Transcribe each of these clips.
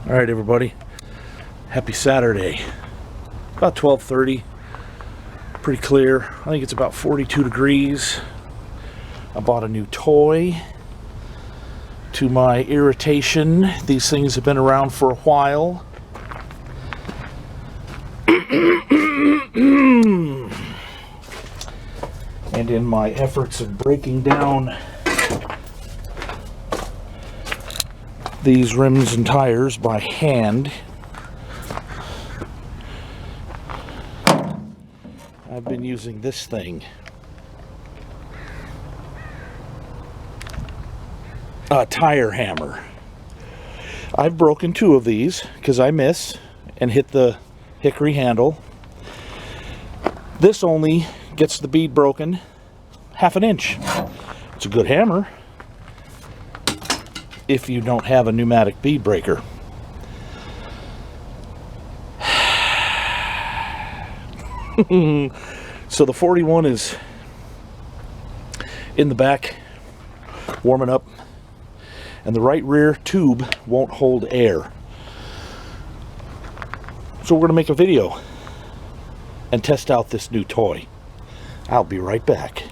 All right, everybody. Happy Saturday. About 12:30. Pretty clear. I think it's about 42 degrees. I bought a new toy. To my irritation, these things have been around for a while. And in my efforts of breaking down these rims and tires by hand, I've been using this thing. A tire hammer. I've broken 2 of these because I miss and hit the hickory handle. This only gets the bead broken 1/2 inch. It's a good hammer if you don't have a pneumatic bead breaker. So the 41 is in the back warming up, and the right rear tube won't hold air. So we're going to make a video and test out this new toy. I'll be right back.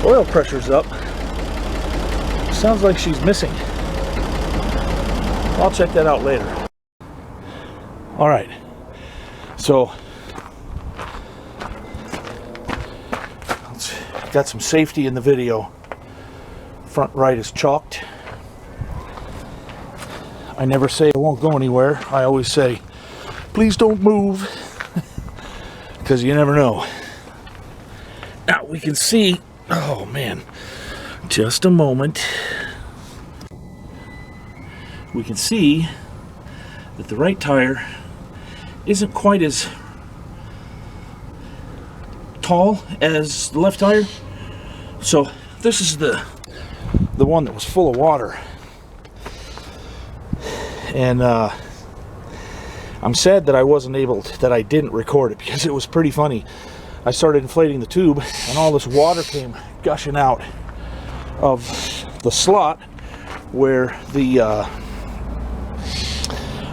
Oil pressure's up. Sounds like she's missing. I'll check that out later. All right, so got some safety in the video. Front right is chalked. I never say I won't go anywhere. I always say, please don't move, because you never know. Now we can see, oh man, just a moment. We can see that the right tire isn't quite as tall as the left tire. So this is the one that was full of water. And I'm sad that I didn't record it, because it was pretty funny. I started inflating the tube and all this water came gushing out of the slot where the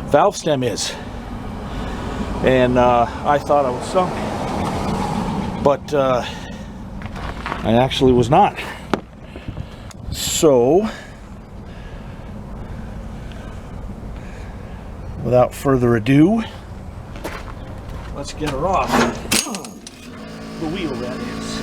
valve stem is, and I thought I was sunk, but I actually was not. So without further ado, let's get her off the wheel, that is.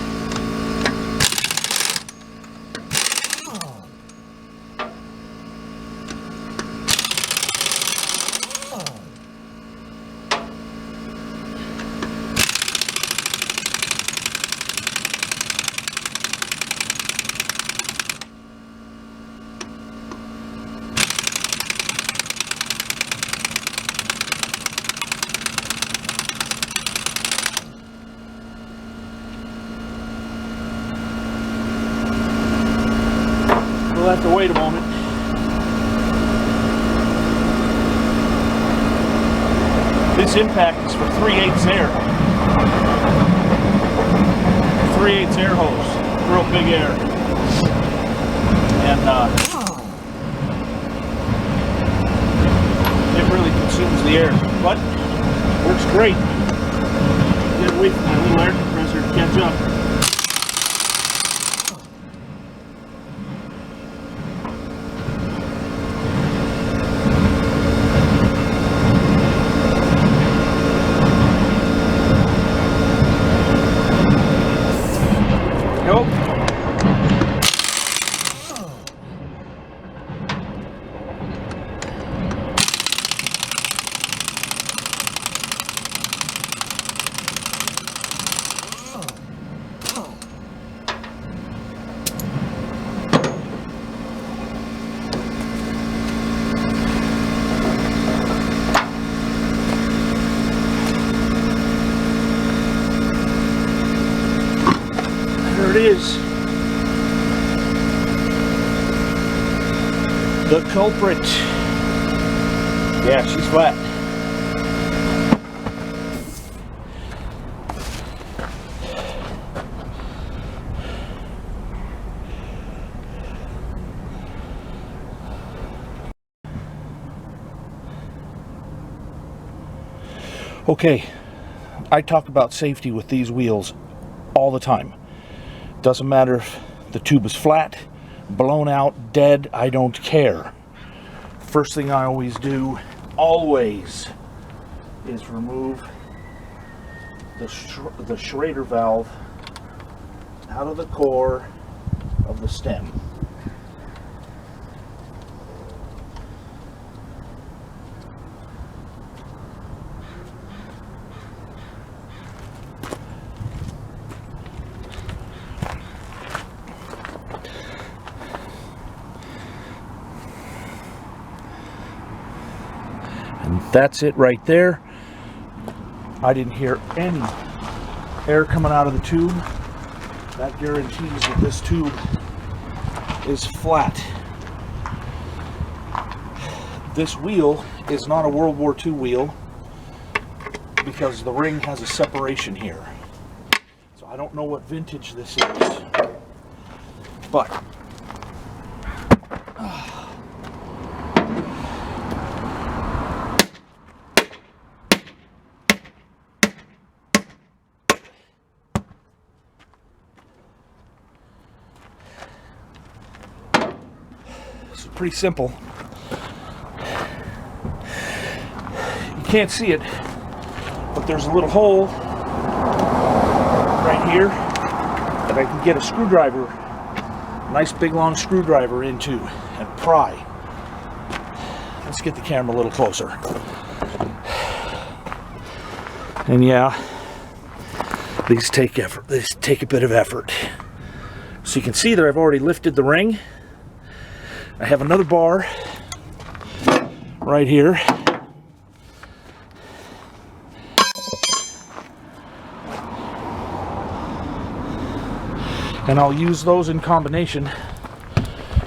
You'll have to wait a moment. This impact is for 3/8 air. 3/8 air hose, real big air. And it really consumes the air, but works great. Gotta wait for my little air compressor to catch up. Nope. There it is. The culprit. Yeah, she's flat. Okay, I talk about safety with these wheels all the time. Doesn't matter if the tube is flat, blown out, dead, I don't care. First thing I always do, always, is remove the Schrader valve out of the core of the stem. And that's it right there. I didn't hear any air coming out of the tube. That guarantees that this tube is flat. This wheel is not a World War II wheel because the ring has a separation here. So I don't know what vintage this is, but it's pretty simple. You can't see it, but there's a little hole right here that I can get a screwdriver, a nice big long screwdriver into and pry. Let's get the camera a little closer. And yeah, these take effort. These take a bit of effort. So you can see that I've already lifted the ring. I have another bar right here. And I'll use those in combination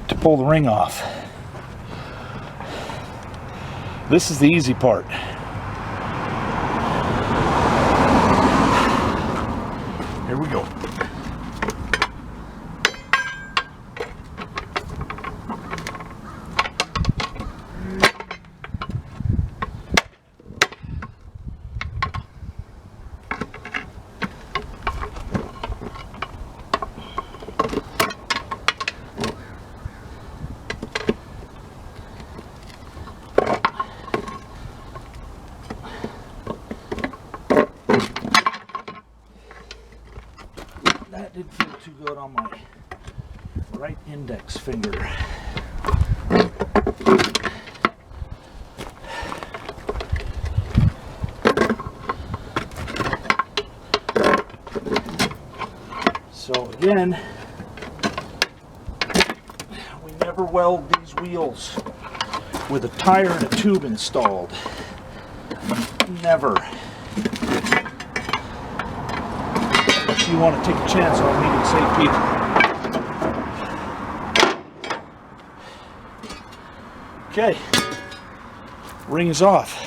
to pull the ring off. This is the easy part. Here we go. That didn't feel too good on my right index finger. So again, we never weld these wheels with a tire and a tube installed. Never. You want to take a chance on meeting safe people. Okay, ring is off.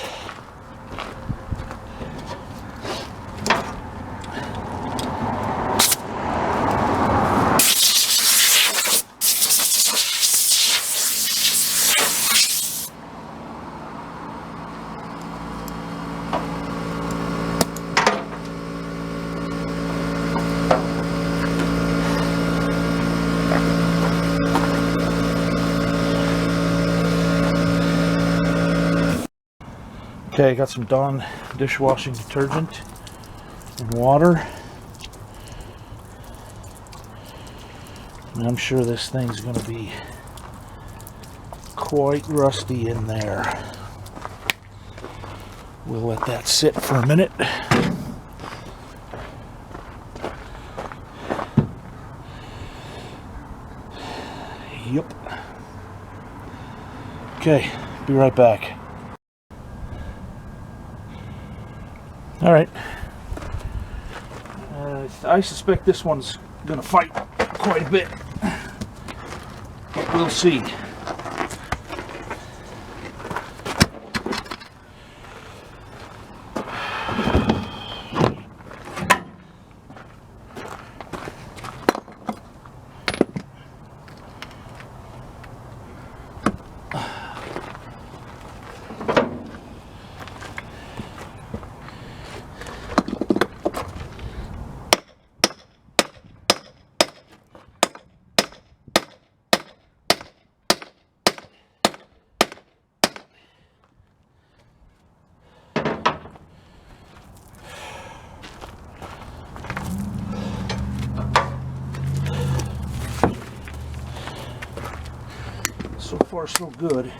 Okay, I got some Dawn dishwashing detergent and water. And I'm sure this thing's going to be quite rusty in there. We'll let that sit for a minute. Yep. Okay, be right back. All right. I suspect this one's gonna fight quite a bit, but we'll see. So far, so good.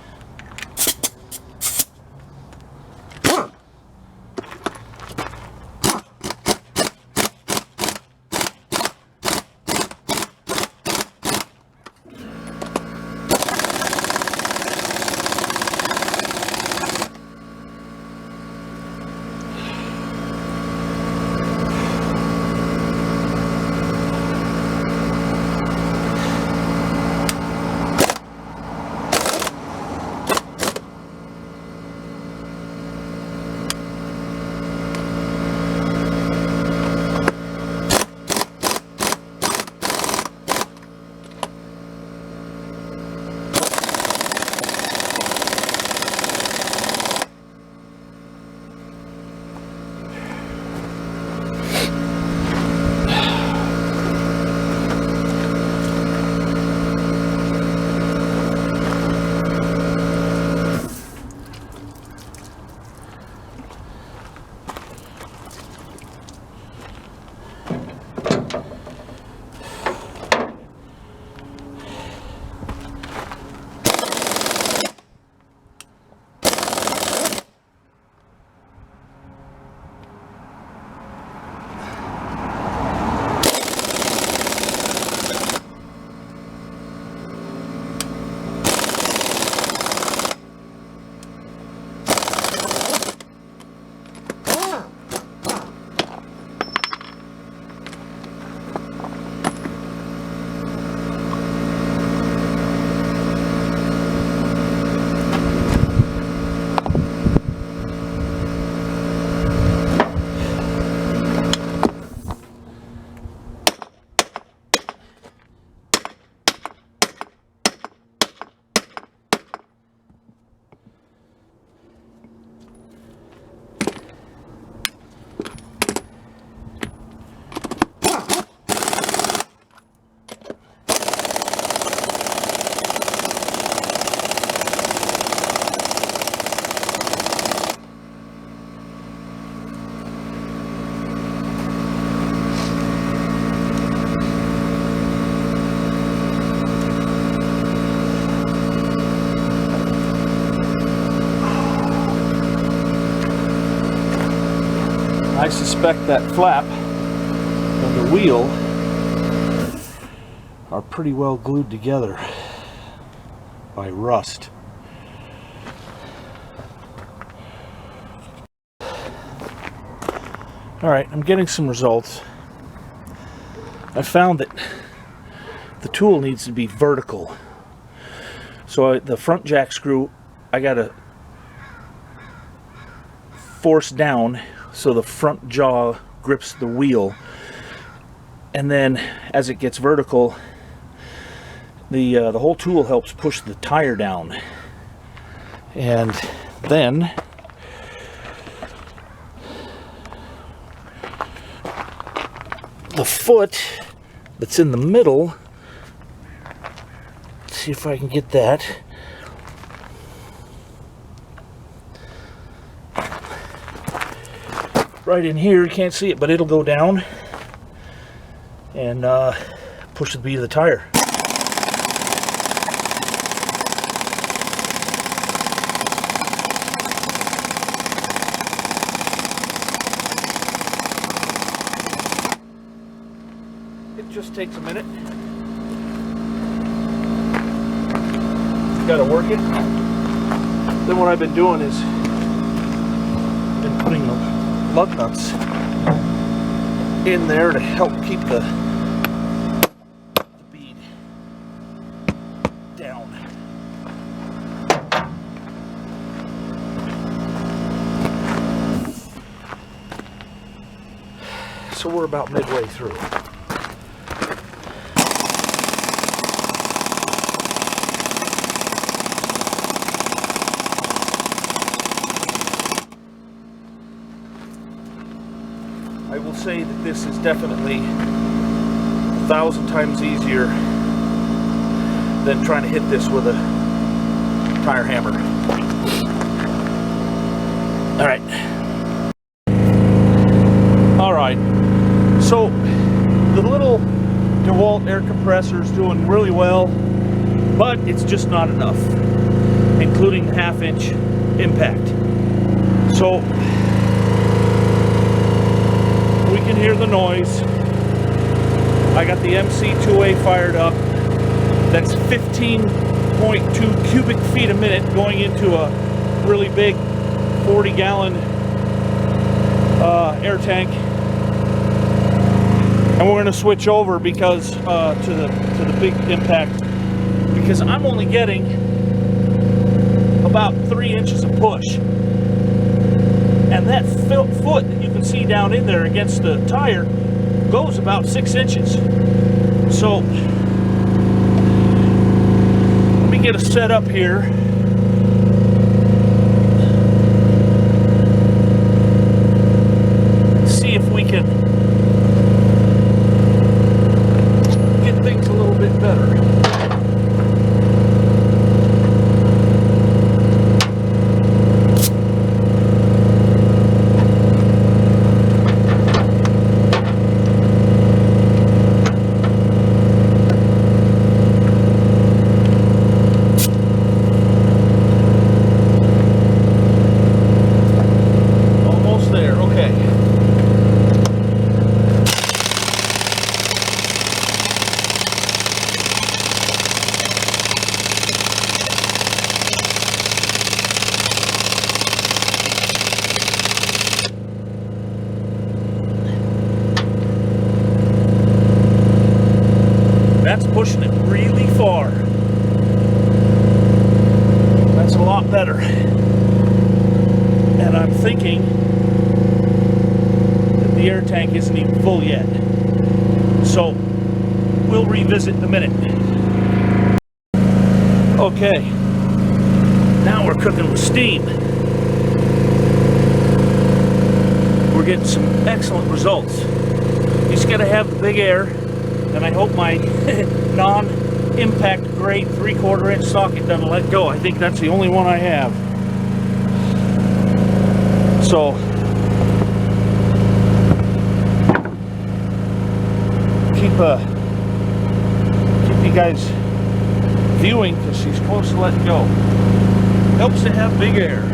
I suspect that flap and the wheel are pretty well glued together by rust. Alright, I'm getting some results. I found that the tool needs to be vertical. So the front jack screw I gotta force down so the front jaw grips the wheel, and then as it gets vertical, the whole tool helps push the tire down, and then the foot that's in the middle, let's see if I can get that. Right in here, you can't see it, but it'll go down and push the bead of the tire. It just takes a minute. Got to work it. Then what I've been doing is been putting the lug nuts in there to help keep the bead down. So we're about midway through. I will say that this is definitely 1,000 times easier than trying to hit this with a tire hammer. All right. So the little DeWalt air compressor is doing really well, but it's just not enough, including the 1/2-inch impact. So we can hear the noise. I got the MC2A fired up. That's 15.2 cubic feet a minute going into a really big 40-gallon air tank. And we're going to switch over because to the big impact, because I'm only getting about 3 inches of push. And that foot that you can see down in there against the tire goes about 6 inches. So let me get a set up here. See if we can get things a little bit better. That's pushing it really far. That's a lot better. And I'm thinking that the air tank isn't even full yet. So we'll revisit in a minute. Okay, now we're cooking with steam. We're getting some excellent results. You just gotta have the big air. And I hope my non-impact grade 3/4 inch socket doesn't let go. I think that's the only one I have. So keep you guys viewing because she's close to letting go. Helps to have big air.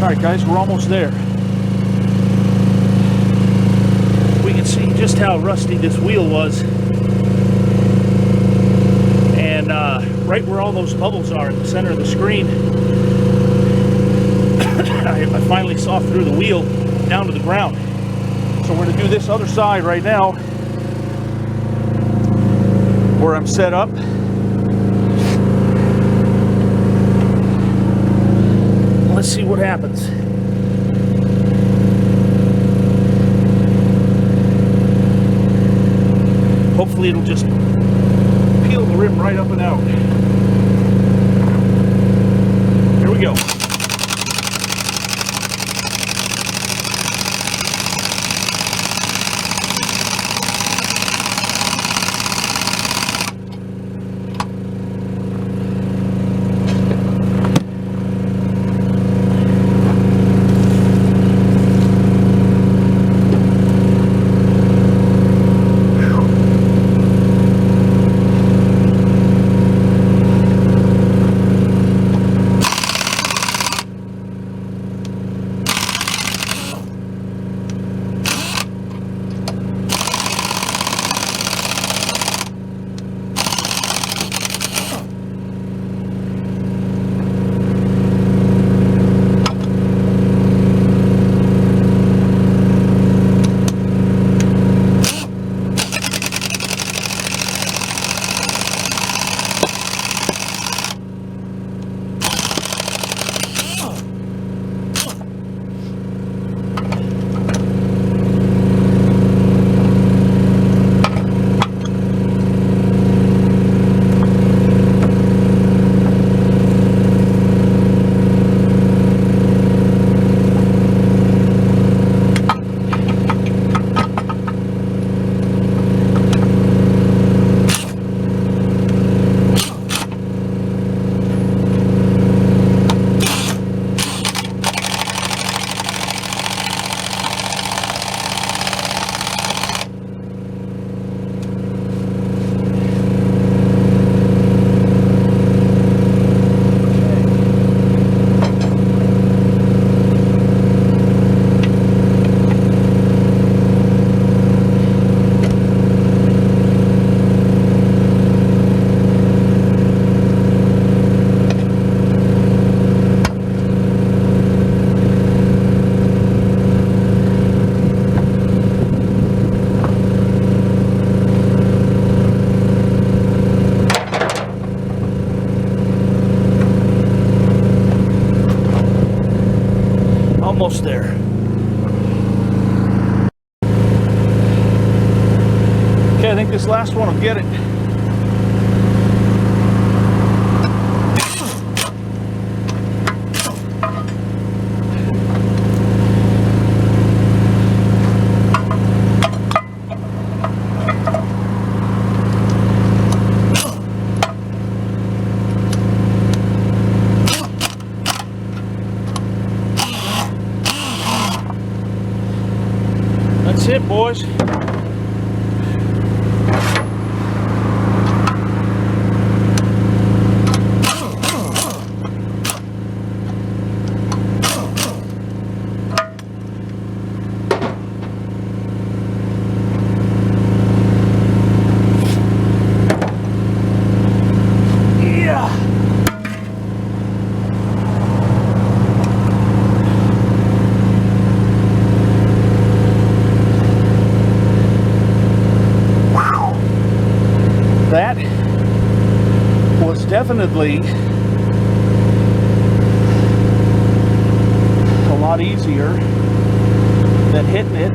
Alright guys, we're almost there. We can see just how rusty this wheel was. And right where all those bubbles are at the center of the screen, I finally saw through the wheel down to the ground. So we're going to do this other side right now, where I'm set up. Let's see what happens. Hopefully it'll just peel the rim right up and out. Here we go. Almost there. Okay, I think this last one will get it. That's it, boys. That was definitely a lot easier than hitting it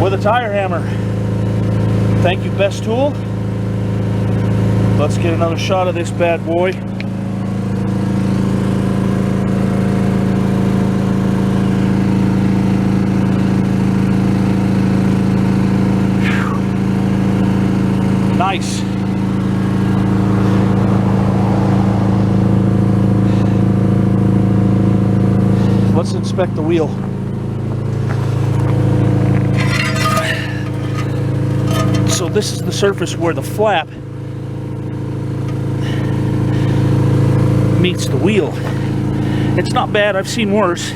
with a tire hammer. Thank you, Bestool. Let's get another shot of this bad boy. Nice. Let's inspect the wheel. So this is the surface where the flap meets the wheel. It's not bad, I've seen worse.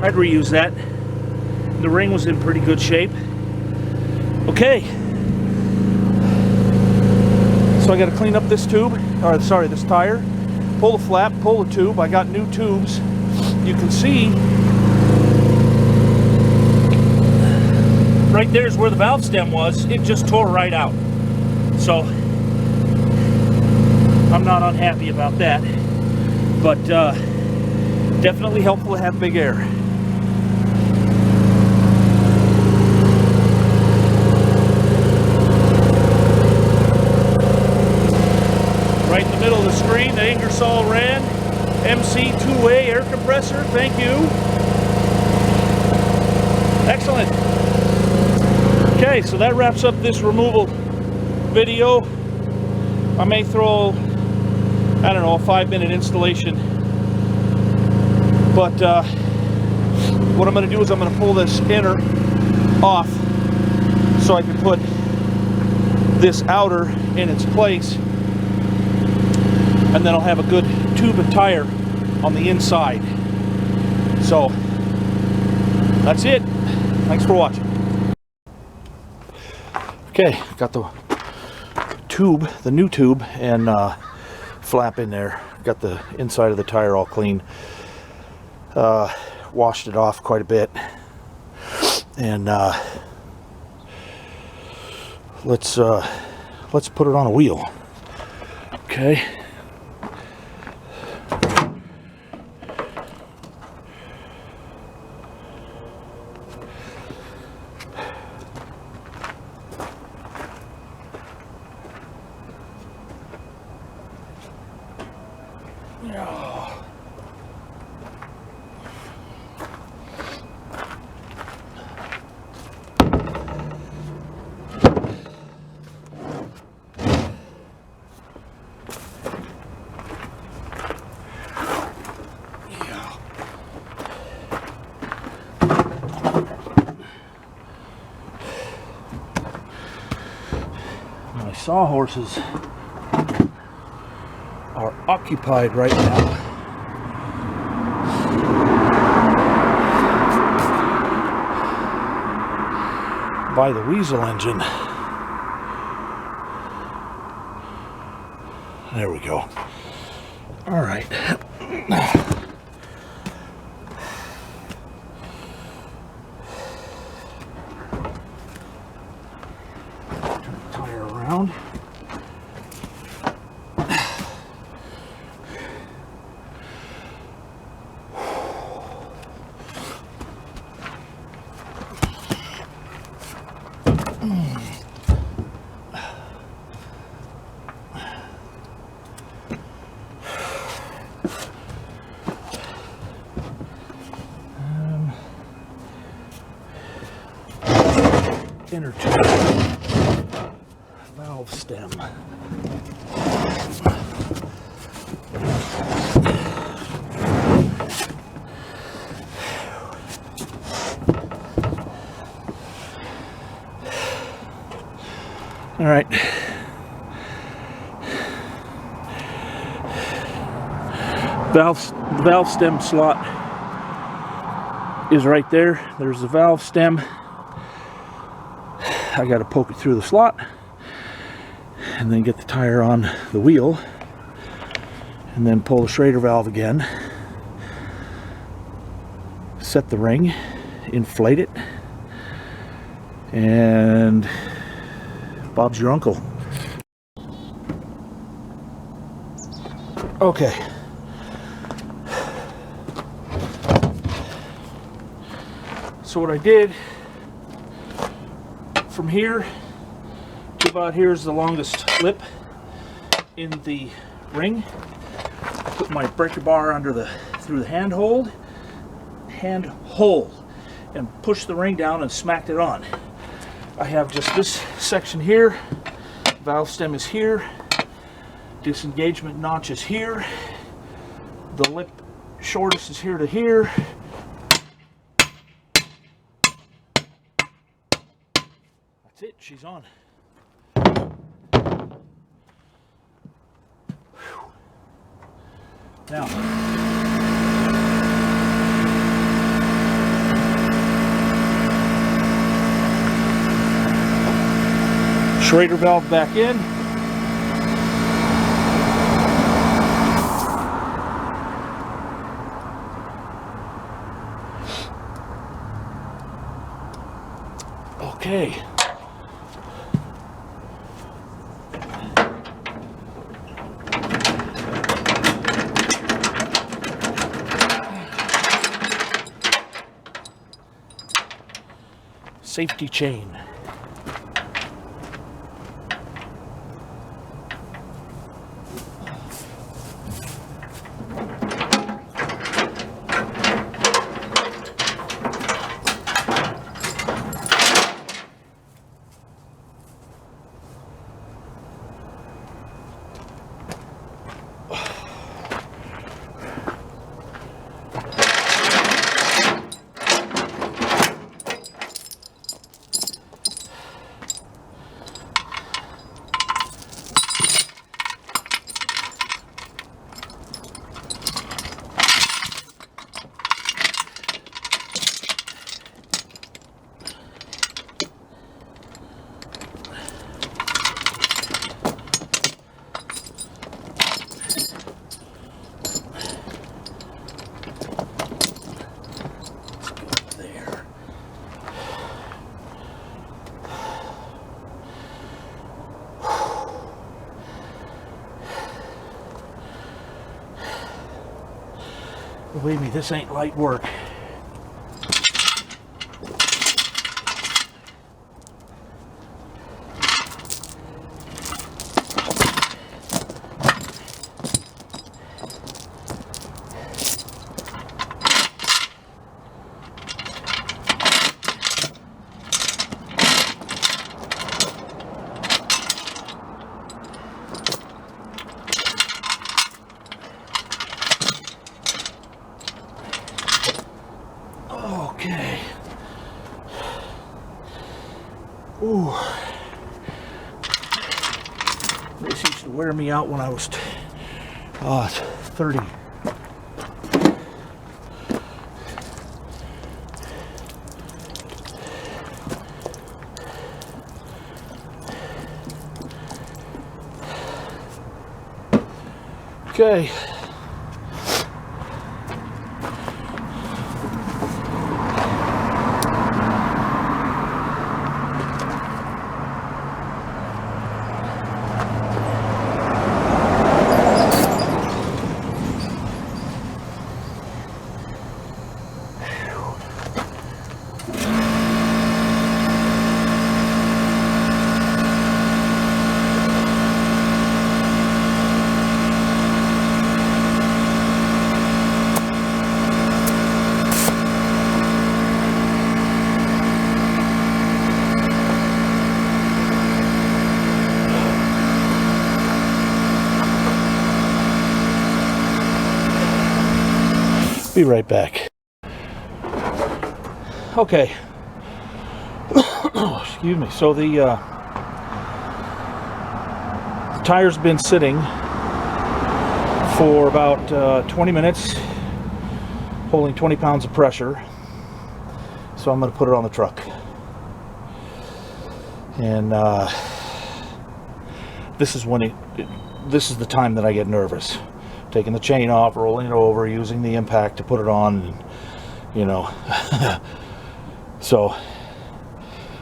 I'd reuse that. The ring was in pretty good shape. Okay. So I got to clean up this tube, or sorry, this tire. Pull the flap, pull the tube. I got new tubes. You can see right there's where the valve stem was. It just tore right out. So I'm not unhappy about that. But definitely helpful to have big air. Right in the middle of the screen, the Ingersoll Rand MC two-way air compressor. Thank you. Excellent. Okay, so that wraps up this removal video. I may throw, I don't know, a 5-minute installation. But what I'm going to do is I'm going to pull this inner off so I can put this outer in its place. And then I'll have a good tube and tire on the inside. So that's it. Thanks for watching. Okay, got the tube, the new tube, and flap in there. Got the inside of the tire all clean. Washed it off quite a bit. And let's put it on a wheel. Okay. My sawhorses are occupied right now. By the Weasel engine. There we go. All right. Turn the tire around. Inner tube, valve stem. All right. Valve stem slot is right there. There's the valve stem. I got to poke it through the slot and then get the tire on the wheel and then pull the Schrader valve again, set the ring, inflate it, and Bob's your uncle. Okay. So what I did from here to about here is the longest lip in the ring. I put my breaker bar under through the hand hole and push the ring down and smacked it on. I have just this section here, valve stem is here, disengagement notch is here, the lip shortest is here to here. That's it, she's on. Whew. Now, Schrader valve back in. Okay. Safety chain. Believe me, this ain't light work. Okay. Ooh. This used to wear me out when I was 30. Okay. Be right back. Okay. Excuse me. So the tire's been sitting for about 20 minutes, holding 20 pounds of pressure. So I'm going to put it on the truck. And this is when this is the time that I get nervous. Taking the chain off, rolling it over, using the impact to put it on, and, you know. So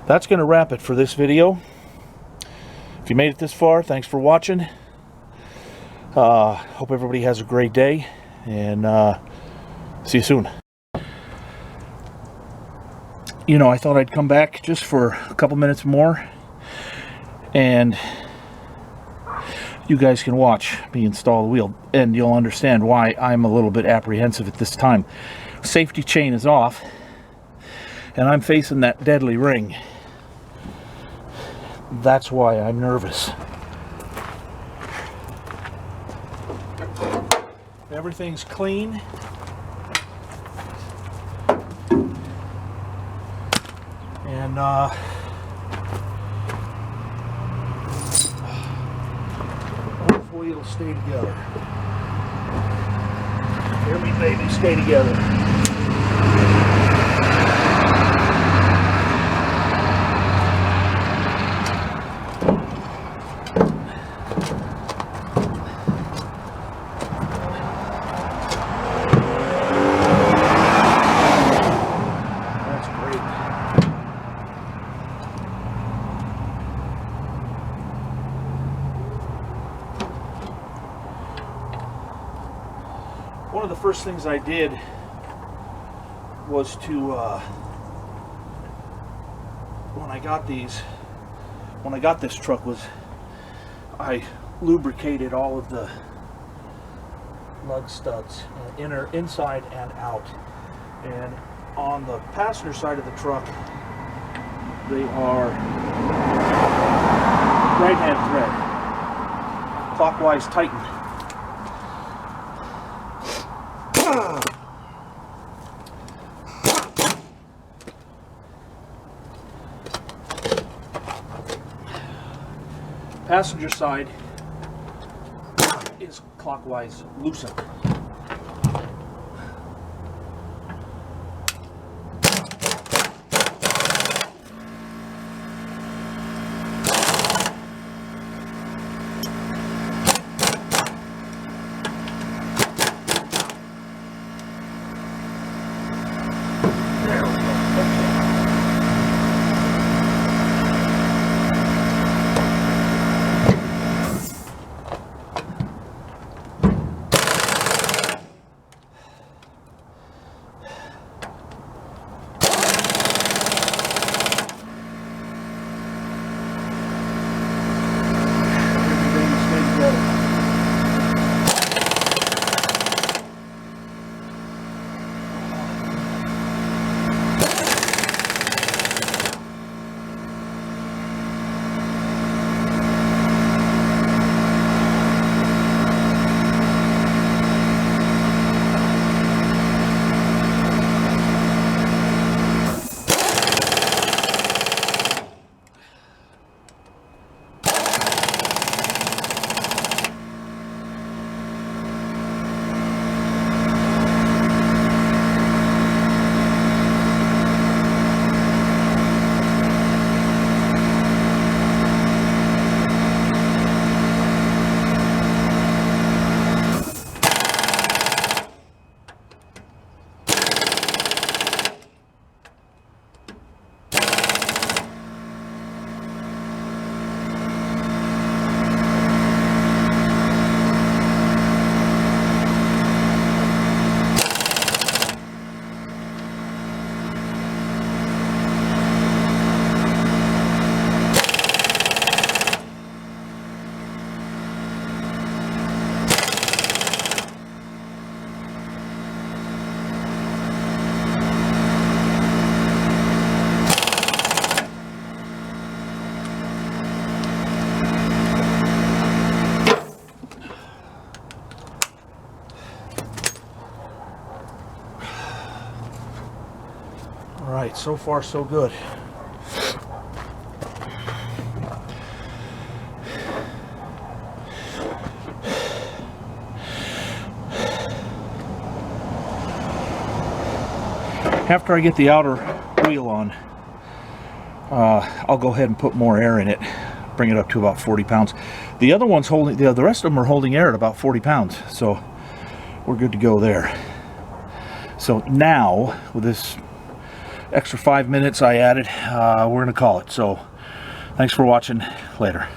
that's going to wrap it for this video. If you made it this far, thanks for watching. Hope everybody has a great day, and see you soon. You know, I thought I'd come back just for a couple minutes more, and you guys can watch me install the wheel, and you'll understand why I'm a little bit apprehensive at this time. Safety chain is off, and I'm facing that deadly ring. That's why I'm nervous. Everything's clean. And hopefully it'll stay together. Hear me, baby, stay together. One of the first things I did was to, when I got this truck, was I lubricated all of the lug studs, inside and out. And on the passenger side of the truck, they are right hand thread, clockwise tighten. Passenger side is clockwise loosen. Alright, so far so good. After I get the outer wheel on, I'll go ahead and put more air in it, bring it up to about 40 pounds. The other one's holding, the rest of them are holding air at about 40 pounds, so we're good to go there. So now, with this extra 5 minutes I added, we're going to call it. So thanks for watching. Later.